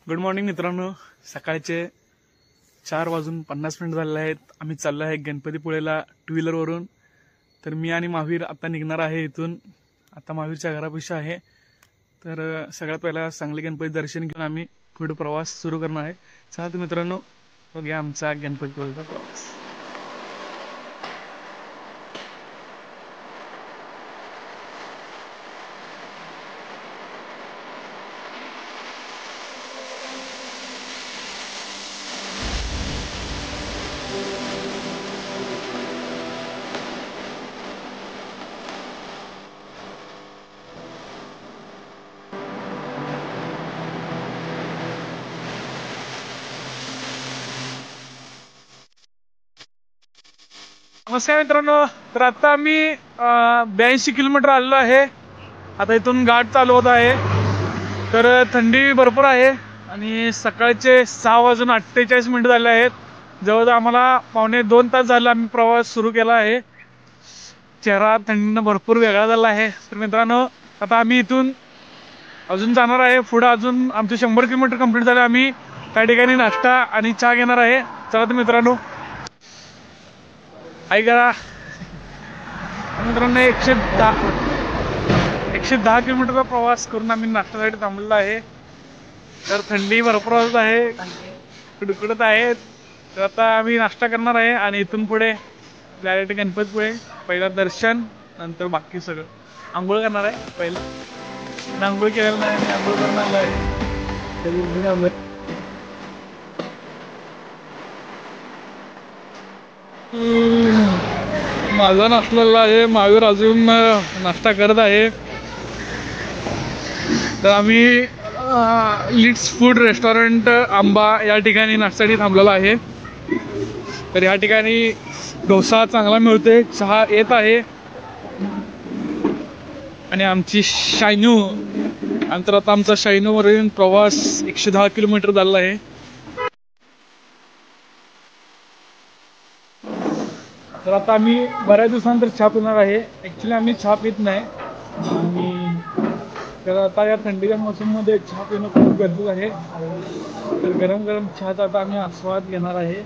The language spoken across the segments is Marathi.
गुड मॉर्निंग मित्रांनो. सकाळचे 4:50 झालेले आहेत. आम्ही चाललो आहे गणपतीपुळेला टू व्हीलरवरून. तर मी आणि महावीर आता निघणार आहे इथून. आता महावीरच्या घरापाशी आहे. तर सगळ्यात पहिला सांगली गणपती दर्शन घेऊन आम्ही पुढे प्रवास सुरू करणार आहे. चला तर मित्रांनो, बघूया आमचा गणपतीपुळेचा प्रवास. नमस्कार मित्रांनो. तर आता आम्ही 82 किलोमीटर आलेलो आहे. आता इथून गाठ चालू होत आहे. तर थंडी भरपूर आहे आणि सकाळचे 6:48 झाले आहेत. जवळजवळ आम्हाला 1.5-2 तास झाला आम्ही प्रवास सुरू केला आहे. चेहरा थंडीनं भरपूर वेगळा झाला आहे. तर मित्रांनो, आता आम्ही इथून अजून जाणार आहे पुढे. अजून आमचे 100 किलोमीटर कंप्लीट झाले. आम्ही त्या ठिकाणी नाश्ता आणि चहा घेणार आहे. चला तर मित्रांनो, ऐका मित्रांनो, 110 किलोमीटरचा प्रवास करून आम्ही नाश्त्यासाठी थांबलेलो आहे. तर थंडी भरपूर होत आहे, कुडकुडत आहे. तर आता आम्ही नाश्ता करणार आहे आणि इथून पुढे डायरेक्ट गणपतीपुळे. पहिला दर्शन, नंतर बाकी सगळं. आंघोळ करणार आहे पहिलं. आंघोळ केलेलं नाही, आंघोळ करणार आहे. माझा नाश्ता आहे. महावीर अजून नाश्ता करत आहे. तर आम्ही लिट्स फूड रेस्टॉरंट आंबा या ठिकाणी नाश्त्यासाठी थांबलेला आहे. तर या ठिकाणी डोसा चांगला मिळतोय, चहा येत आहे आणि आमची शायनू, नंतर आता आमचा शायनूवरून प्रवास 110 किलोमीटर झालेला आहे. तर आता आम्ही बऱ्याच दिवसानंतर चहा पिणार आहे. ॲक्च्युली आम्ही चहा पित नाही. आणि तर आता या थंडीच्या मोसममध्ये चहा पिणं खूप गरजेचं आहे. तर गरम गरम चहाचा आता आम्ही आस्वाद घेणार आहे.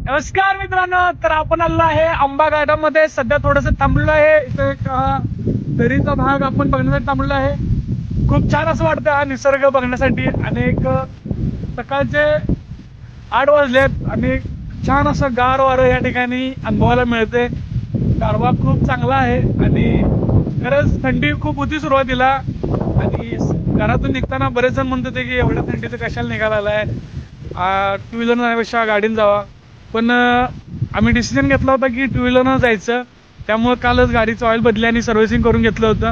नमस्कार मित्रांनो. तर आपण आलो आहे आंबा गार्डनमध्ये. सध्या थोडंसं थांबलेलं आहे. इथं एक दरीचा भाग आपण बघण्यासाठी थांबलेला आहे. खूप छान असं वाटतं हा निसर्ग बघण्यासाठी. आणि एक सकाळचे 8 वाजलेत आणि छान असं गार वारं या ठिकाणी अनुभवायला मिळते. गारवा खूप चांगला आहे आणि खरंच थंडी खूप होती सुरुवातीला. आणि घरातून निघताना बरेच जण म्हणत होते की एवढ्या थंडीचं कशाला निघाला आहे, टू व्हीलर जाण्यापेक्षा गाडीनं जावा. पण आम्ही डिसिजन घेतला होता की टू व्हीलरनं जायचं. त्यामुळे कालच गाडीचं ऑइल बदली आणि सर्व्हिसिंग करून घेतलं होतं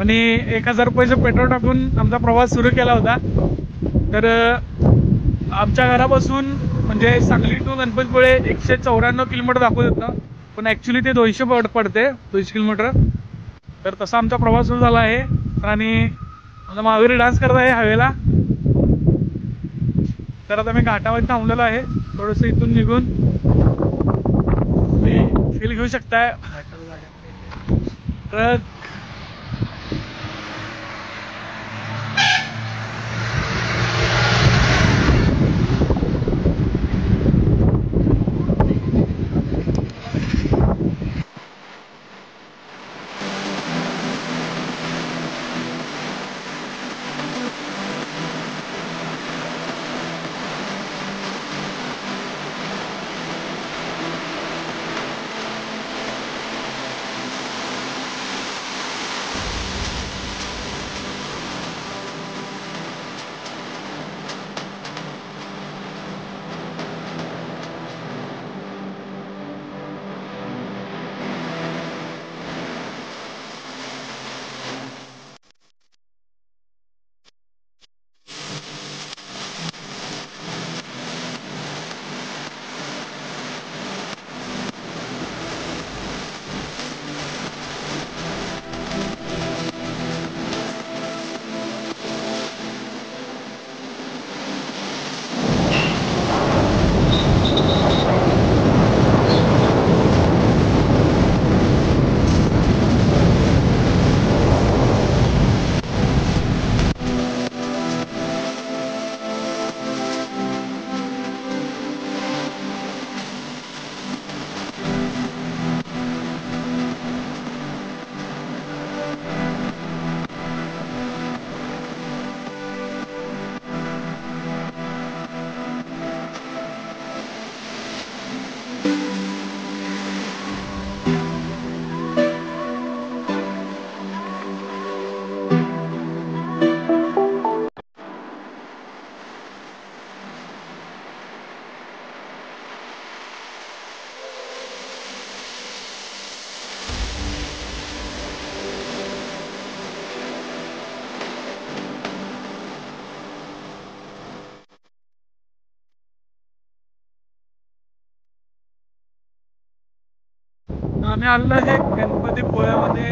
आणि 1000 रुपयाचं पेट्रोल टाकून आमचा प्रवास सुरू केला होता. तर आमच्या घरापासून म्हणजे सांगली टू गणपतीपुळे 194 किलोमीटर दाखवत होतं, पण ॲक्च्युली ते 200 पडते, 200 किलोमीटर. तर तसा आमचा प्रवास सुरू झाला आहे. आणि माझा महावीर डान्स करत आहे हवेला. तर आता मी घाटामध्ये थांबलेलो आहे. थोडंसं इथून निघून तुम्ही फील घेऊ शकताय. ट्रक आम्ही आलेलो आहे गणपतीपुळ्यामध्ये.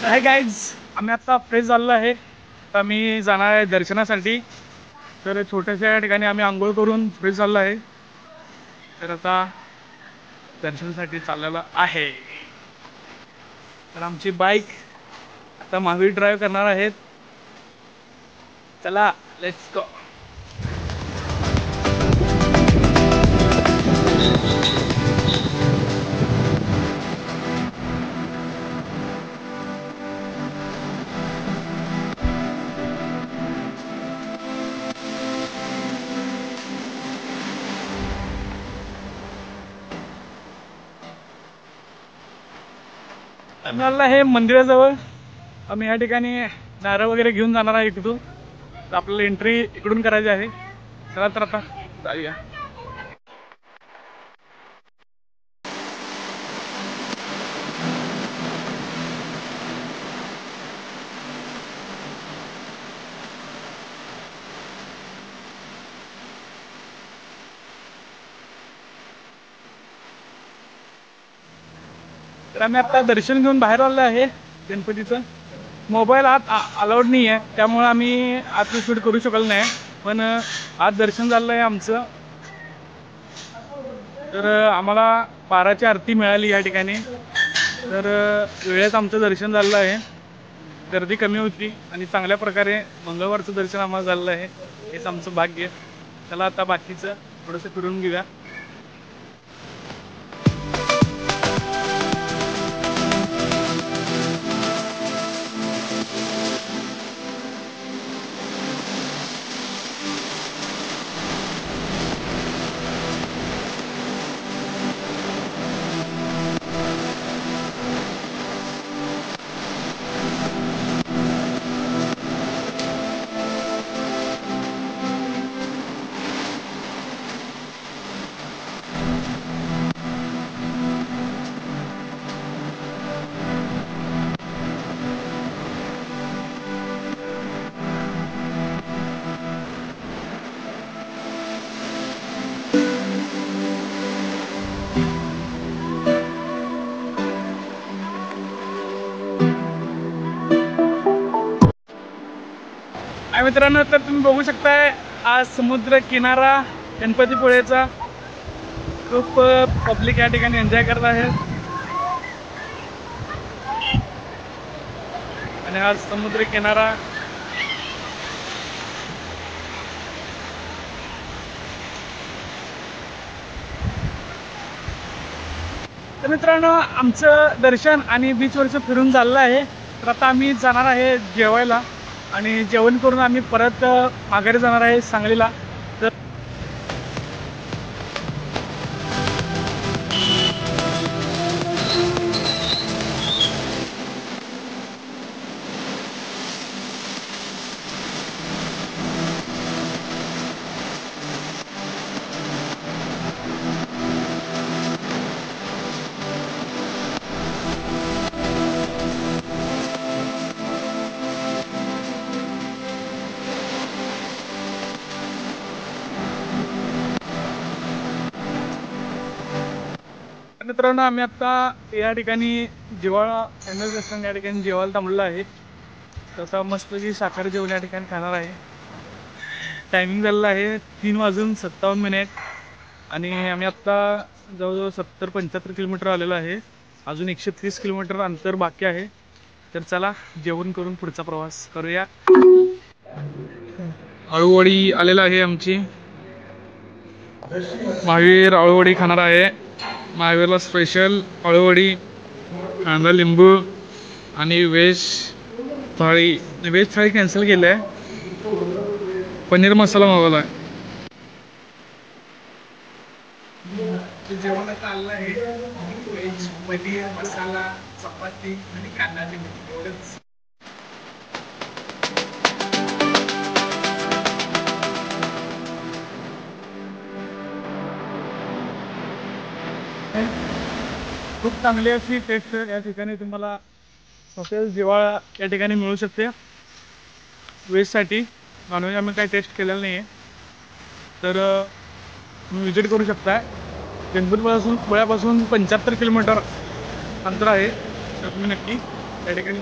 हाय गाईज, आम्ही आता फ्रेश झालेलो आहे. आता मी जाणार आहे दर्शनासाठी. तर छोट्याशा ठिकाणी आम्ही आंघोळ करून फ्रेश झालेलो आहे. तर आता दर्शनासाठी चाललेलो आहे. तर आमची बाईक आता महावीर ड्राईव्ह करणार आहेत. चला लेट्स गो. आम्ही आलेलो आहे मंदिराजवळ. आम्ही या ठिकाणी नारळ वगैरे घेऊन जाणार आहे तिथून. तर आपल्याला एंट्री इकडून करायची आहे. चला तर आता जाऊया. तर आम्ही आता दर्शन घेऊन बाहेर आलो आहे गणपतीचं. मोबाईल आत अलाउड नाही आहे, त्यामुळे आम्ही आत शूट करू शकलो नाही. पण आज दर्शन झालं आहे आमचं. तर आम्हाला 12ची आरती मिळाली या ठिकाणी. तर वेळेत आमचं दर्शन झालं आहे. गर्दी कमी होती आणि चांगल्या प्रकारे मंगळवारचं दर्शन आम्हाला झालं आहे. हेच आमचं भाग्य. चला आता बाकीचं थोडंसं फिरून घेऊया. मित्रांनो, तर तुम्ही बघू शकताय आज समुद्र किनारा गणपतीपुळेचा खूप पब्लिक या ठिकाणी एन्जॉय करत आहे आणि आज समुद्र किनारा तर मित्रांनो, आमचं दर्शन आणि बीचवरचं फिरून झालेलं आहे. तर आता आम्ही जाणार आहे जेवायला आणि जेवण करून आम्ही परत माघारी जाणार आहे सांगलीला. तर मित्रांनो, आम्ही आता या ठिकाणी जिव्हाळा एनएल रेस्टॉरंट या ठिकाणी जेवायला थांबलेलो आहे. तसा मस्तपैकी साखर जेवण या ठिकाणी खाणार आहे. टायमिंग झालेलं आहे 3:57 आणि आम्ही आत्ता जवळजवळ 70-75 किलोमीटर आलेलो आहे. अजून 130 किलोमीटर अंतर बाकी आहे. तर चला जेवण करून पुढचा प्रवास करूया. अळूवडी आलेला आहे आमची. महावीर अळूवडी खाणार आहे. महावीरला स्पेशल अळूवडी, कांदा लिंबू आणि व्हेज थाळी कॅन्सल केली आहे. पनीर मसाला मागवला आहे. जेवण आता आलं आहे. व्हेज पनीर मसाला, चपाती आणि कांदा लिंबू एवढंच. खूप चांगली अशी टेस्ट या ठिकाणी तुम्हाला हॉटेल जिव्हाळा या ठिकाणी मिळू शकते. व्हेजसाठी, नॉनव्हेज आम्ही काही टेस्ट केलेलं नाही आहे. तर तुम्ही विजिट करू शकता. गणपतीपुळ्यापासून 75 किलोमीटर अंतर आहे. तर तुम्ही नक्की या ठिकाणी